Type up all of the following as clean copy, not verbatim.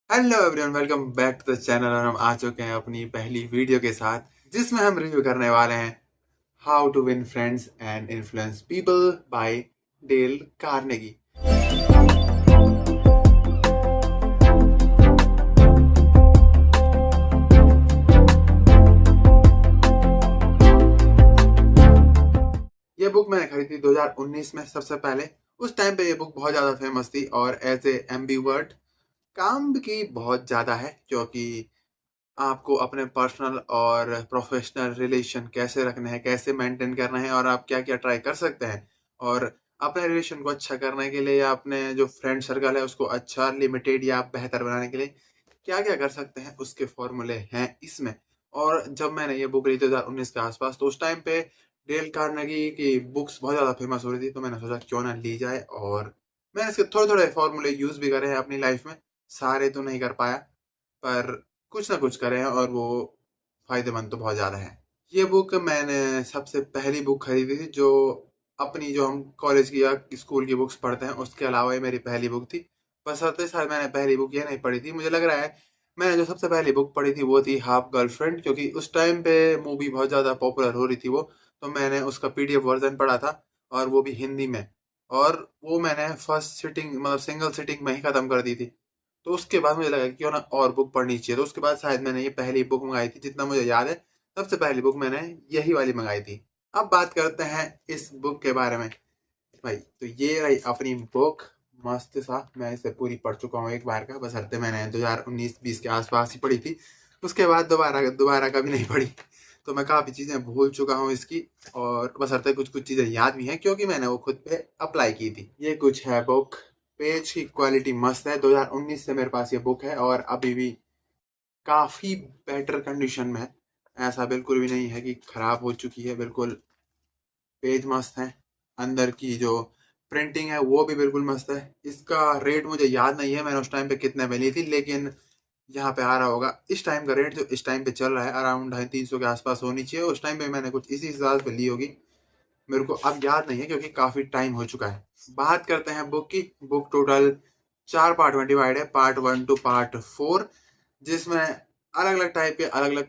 Hello everyone, welcome back to the channel. और हम आ चुके हैं अपनी पहली वीडियो के साथ जिसमें हम रिव्यू करने वाले हैं how to win friends and influence people by Dale Carnegie. ये बुक मैंने खरीदी 2019 में सबसे पहले। उस टाइम पे ये बुक बहुत ज़्यादा फेमस थी और एज ए एम्बीवर्ट काम की बहुत ज़्यादा है, क्योंकि आपको अपने पर्सनल और प्रोफेशनल रिलेशन कैसे रखने हैं, कैसे मेंटेन करना है और आप क्या क्या ट्राई कर सकते हैं। और अपने रिलेशन को अच्छा करने के लिए या अपने जो फ्रेंड सर्कल है उसको अच्छा, लिमिटेड या बेहतर बनाने के लिए क्या क्या कर सकते हैं, उसके फॉर्मूले हैं इसमें। और जब मैंने ये बुक ली 2019 के आसपास, तो उस टाइम पे डेल कार्नेगी की बुक्स बहुत ज़्यादा फेमस हो रही थी, तो मैंने सोचा क्यों ना ली जाए। और मैंने इसके थोड़े थोड़े फॉर्मूले यूज़ भी करे हैं अपनी लाइफ में। सारे तो नहीं कर पाया, पर कुछ ना कुछ करे हैं और वो फ़ायदेमंद तो बहुत ज़्यादा है। ये बुक मैंने सबसे पहली बुक खरीदी थी, जो अपनी जो हम कॉलेज की या स्कूल की बुक्स पढ़ते हैं उसके अलावा ये मेरी पहली बुक थी। बशर्ते शायद मैंने पहली बुक ये नहीं पढ़ी थी, मुझे लग रहा है मैंने जो सबसे पहली बुक पढ़ी थी वो थी हाफ गर्लफ्रेंड, क्योंकि उस टाइम पे मूवी बहुत ज़्यादा पॉपुलर हो रही थी वो। तो मैंने उसका पीडीएफ वर्ज़न पढ़ा था, और वो भी हिंदी में। और वो मैंने फर्स्ट सिटिंग, मतलब सिंगल सिटिंग में ही ख़त्म कर दी थी। तो उसके बाद मुझे लगा कि क्यों ना और बुक पढ़नी चाहिए, तो उसके बाद शायद मैंने ये पहली बुक मंगाई थी। जितना मुझे याद है सबसे पहली बुक मैंने यही वाली मंगाई थी। अब बात करते हैं इस बुक के बारे में। भाई तो ये रही अपनी बुक, मस्त सा। मैं इसे पूरी पढ़ चुका हूँ एक बार का, बशर्ते मैंने 2019-20 के आसपास ही पढ़ी थी। उसके बाद दोबारा दोबारा कभी नहीं पढ़ी। तो मैं काफ़ी चीज़ें भूल चुका हूँ इसकी, और बशर्ते कुछ कुछ चीज़ें याद भी हैं क्योंकि मैंने वो खुद पे अप्लाई की थी। ये कुछ है बुक। पेज की क्वालिटी मस्त है। 2019 से मेरे पास ये बुक है और अभी भी काफ़ी बेटर कंडीशन में है। ऐसा बिल्कुल भी नहीं है कि ख़राब हो चुकी है, बिल्कुल पेज मस्त है। अंदर की जो प्रिंटिंग है वो भी बिल्कुल मस्त है। इसका रेट मुझे याद नहीं है मैंने उस टाइम पे कितने में ली थी, लेकिन यहाँ पे आ रहा होगा। इस टाइम का रेट जो इस टाइम पे चल रहा है अराउंड 250 के आसपास होनी चाहिए। उस टाइम पे मैंने कुछ इसी हिसाब से ली होगी, मेरे को अब याद नहीं है क्योंकि काफ़ी टाइम हो चुका है। बात करते हैं बुक की। बुक टोटल 4 पार्ट में डिवाइड है, पार्ट 1 टू पार्ट 4, जिसमें अलग अलग टाइप के अलग अलग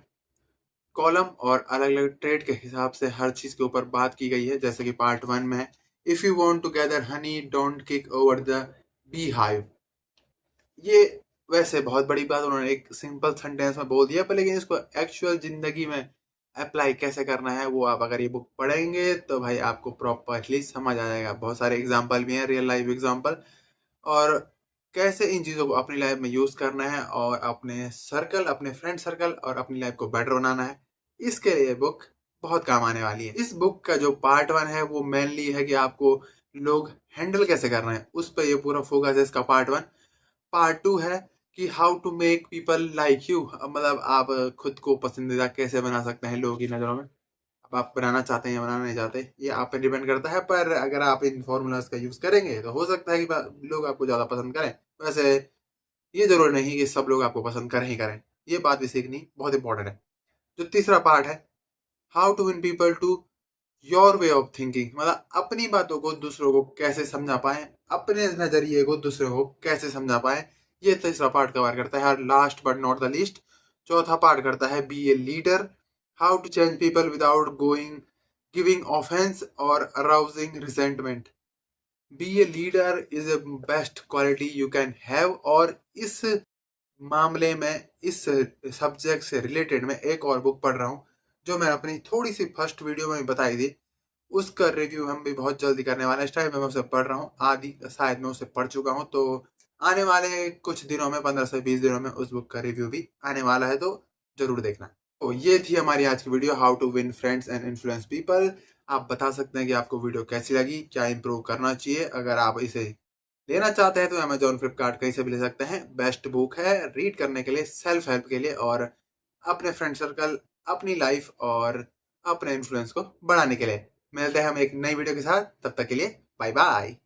कॉलम और अलग अलग ट्रेड के हिसाब से हर चीज़ के ऊपर बात की गई है। जैसे कि पार्ट 1 में है, if you want to gather honey don't kick over the bee hive. ये वैसे बहुत बड़ी बात उन्होंने एक सिंपल सेंटेंस में बोल दिया, पर लेकिन इसको एक्चुअल ज़िंदगी में अप्लाई कैसे करना है वो आप अगर ये बुक पढ़ेंगे तो भाई आपको प्रॉपरली समझ आ जाएगा। बहुत सारे एग्जाम्पल भी हैं, रियल लाइफ एग्जाम्पल, और कैसे इन चीज़ों को अपनी लाइफ में यूज़ करना है और अपने सर्कल, अपने फ्रेंड सर्कल और अपनी लाइफ को बेटर बनाना है। इसके लिए बुक बहुत काम आने वाली है। इस बुक का जो पार्ट 1 है वो मेनली है कि आपको लोग हैंडल कैसे करना है, उस पर ये पूरा फोकस है इसका पार्ट 1। पार्ट 2 है कि how to make people like you, मतलब आप खुद को पसंदीदा कैसे बना सकते हैं लोगों की नज़रों में। अब आप बनाना चाहते हैं या बनाना नहीं चाहते ये आप पे डिपेंड करता है, पर अगर आप इन फॉर्मूलाज का यूज़ करेंगे तो हो सकता है कि लोग आपको ज़्यादा पसंद करें। वैसे ये ज़रूरी नहीं कि सब लोग आपको पसंद करें ही करें, ये बात भी सीखनी बहुत इंपॉर्टेंट है। जो तीसरा पार्ट है, how to win people to your way of thinking, मतलब अपनी बातों को दूसरों को कैसे समझा पाए, अपने नज़रिए को दूसरों को कैसे समझा पाए, ये तीसरा पार्ट कवर करता है। और last but not the least, चौथा पार्ट करता है be a leader, how to change people without going giving offence और arousing resentment. Be a leader is a best quality you can have. और इस मामले में, इस सब्जेक्ट से रिलेटेड मैं एक और बुक पढ़ रहा हूँ जो मैं अपनी थोड़ी सी फर्स्ट वीडियो में बताई थी। उसका रिव्यू हम भी बहुत जल्दी करने वाले हैं। इस टाइम मैं उसे पढ़ रहा हूँ, आदि शायद मैं उसे पढ़ चुका हूँ। तो आने वाले कुछ दिनों में, 15 से 20 दिनों में उस बुक का रिव्यू भी आने वाला है, तो जरूर देखना। तो ये थी हमारी आज की video, how to win friends and influence people. आप बता सकते हैं कि आपको वीडियो कैसी लगी, क्या इंप्रूव करना चाहिए। अगर आप इसे लेना चाहते हैं तो अमेजोन, फ्लिपकार्ट कहीं से भी ले सकते हैं। बेस्ट बुक है रीड करने के लिए, सेल्फ हेल्प के लिए, और अपने फ्रेंड सर्कल, अपनी लाइफ और अपने इन्फ्लुएंस को बढ़ाने के लिए। मिलते हैं हम एक नई वीडियो के साथ, तब तक के लिए बाय बाय।